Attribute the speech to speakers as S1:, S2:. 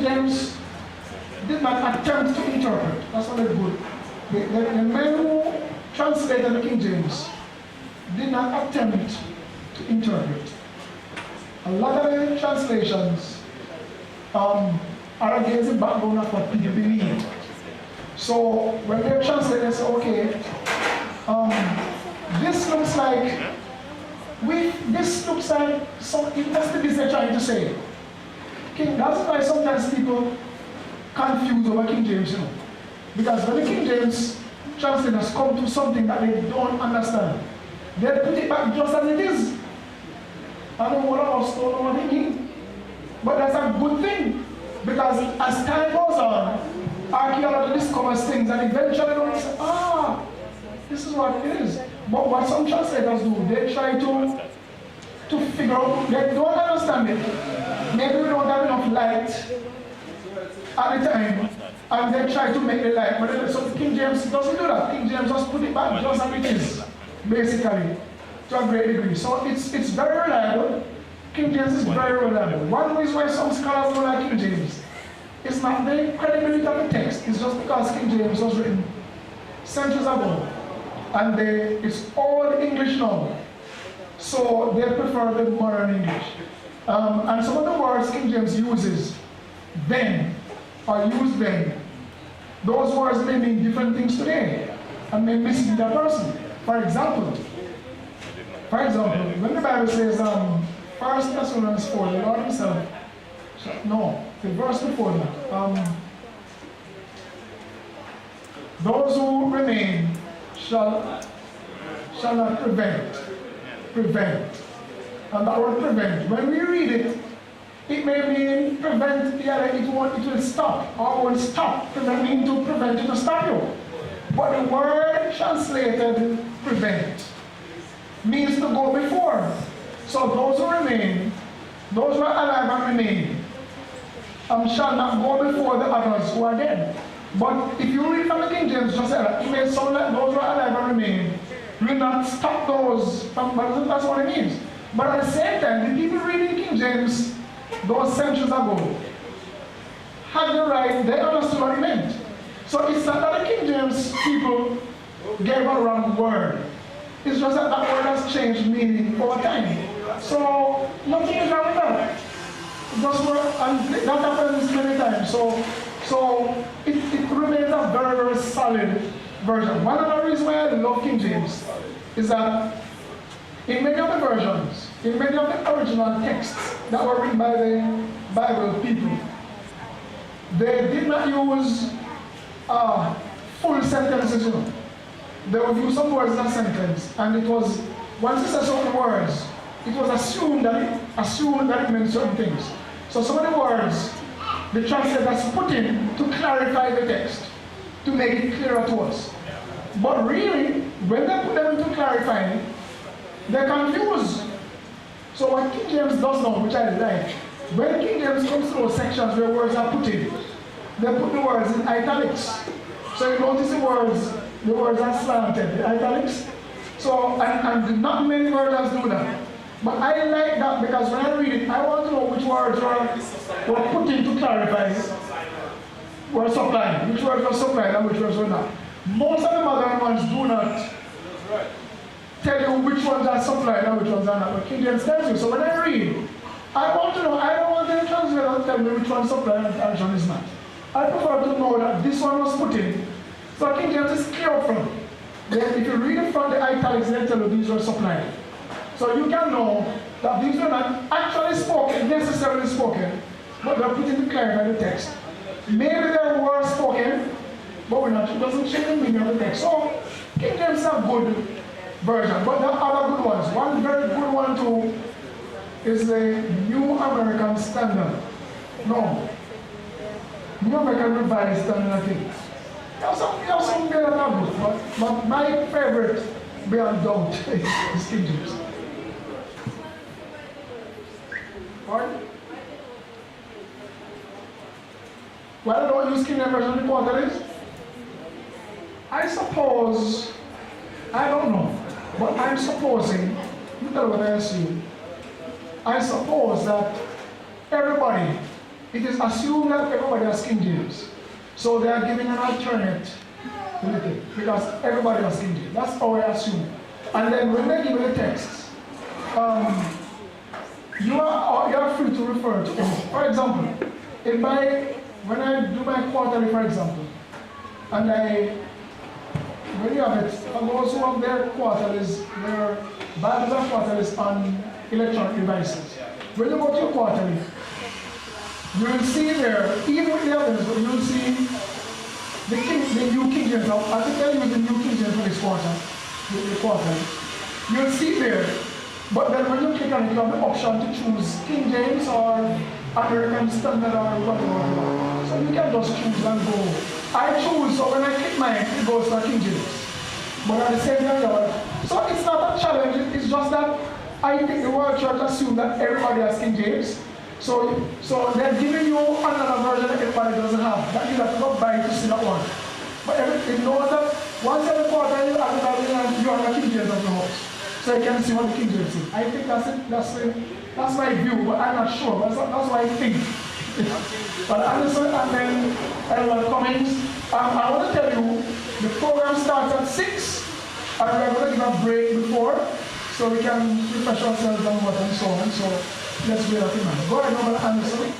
S1: King James did not attempt to interpret. That's not good. The men who translated the King James did not attempt to interpret. A lot of the translations are against the background of what people believe. So when they translate, they say, okay, this looks like it must be this they're trying to say. That's why sometimes people confuse over King James, Because when the King James translators come to something that they don't understand, they put it back just as it is. And the whole of us don't know what they mean. But that's a good thing. Because as time goes on, archaeology discovers things and eventually they say, this is what it is. But what some translators do, they try to figure out, they don't understand it. Maybe we don't have enough light at the time, and they try to make the light. But so King James doesn't do that. King James just put it back just as it is, basically, to a great degree. So it's very reliable. King James is very reliable. One reason why some scholars don't like King James is not the credibility of the text. It's just because King James was written centuries ago, and it's all English now. So they prefer the modern English. And some of the words King James uses then, or used then, those words may mean different things today, and may mislead a person. For example, when the Bible says, 1 Thessalonians 4, the Lord himself, the verse before that, those who remain shall not prevent. And that word prevent, when we read it, it may mean prevent, it will stop, or will stop. Prevent means to prevent it to stop you. But the word translated prevent means to go before. So those who remain, those who are alive and remain, shall not go before the others who are dead. But if you read from the King James, just it may sound like those who are alive and remain will not stop those from, but that's what it means. But at the same time, the people reading King James those centuries ago had the right, they understood what it meant. So it's not that the King James people gave a wrong word. It's just that that word has changed meaning over time. So nothing is wrong with that. Just and that happens many times. So it remains a very, very solid version. One of the reasons why I love King James is that in many of the versions, in many of the original texts that were written by the Bible people, they did not use full sentences. They would use some words in a sentence, and it was, once it said certain words, it was assumed that it meant certain things. So some of the words the translators put in to clarify the text, to make it clearer to us. But really, when they put them into clarifying, they're confused. So what King James does now, which I like, when King James comes to those sections where words are put in, they put the words in italics. So you notice the words are slanted, the italics. So, and not many versions do that. But I like that because when I read it, I want to know which words were put in to clarify, were supplied, which words were supplied and which words were not. Most of the modern ones do not tell you which ones are supplied and which ones are not. But King James tells you. So when I read, I want to know, I don't want any translator to tell me which one is supplied and which one is not. I prefer to know that this one was put in. So King James is clear up front. Then if you read it from the italics, they tell you these were supplied. So you can know that these were not actually spoken, necessarily spoken, but they're put in to clarify the text. Maybe they were spoken, but it doesn't change the meaning of the text. So King James is a good version, but there are other good ones. One very good one too is the New American Standard. No, New American Revised Standard, I think. There are some there that are good, but my favorite, beyond doubt, is King James. Pardon? Why don't use King James version of the quarter? I suppose, I don't know, but I'm supposing, you tell what I assume, I suppose that everybody it is assumed that everybody has King James. So they are giving an alternate with it because everybody has King James. That's how I assume. And then when they give you the text, you are free to refer to it. For example, when I do my quarterly, for example, and when you have it, for those who have their quarterlies, their Bibles and quarterlies on electronic devices. When you go to your quarterly, you will see there, even with the others, but you will see the New King James. Now, I think I use the New King James for this quarter. You'll see there, but then when you click on it, you have the option to choose King James or American Standard or whatever. So you can just choose and go. I choose, so when I click mine, it goes to King James. But at the same time, so it's not a challenge, it's just that I think the World Church assumes that everybody has King James. So they're giving you another version that everybody doesn't have. That you have to go buy to see that one. But everything knows that once every quarter you have a King James of your house. So you can see what the King James is. I think that's it. That's my view, but I'm not sure. But that's what I think. But Anderson and then everyone comments. I want to tell you, the program starts at 6, and we're going to give a break before, so we can refresh ourselves and what and so on. So let's do that in mind. Go ahead, Robert Anderson.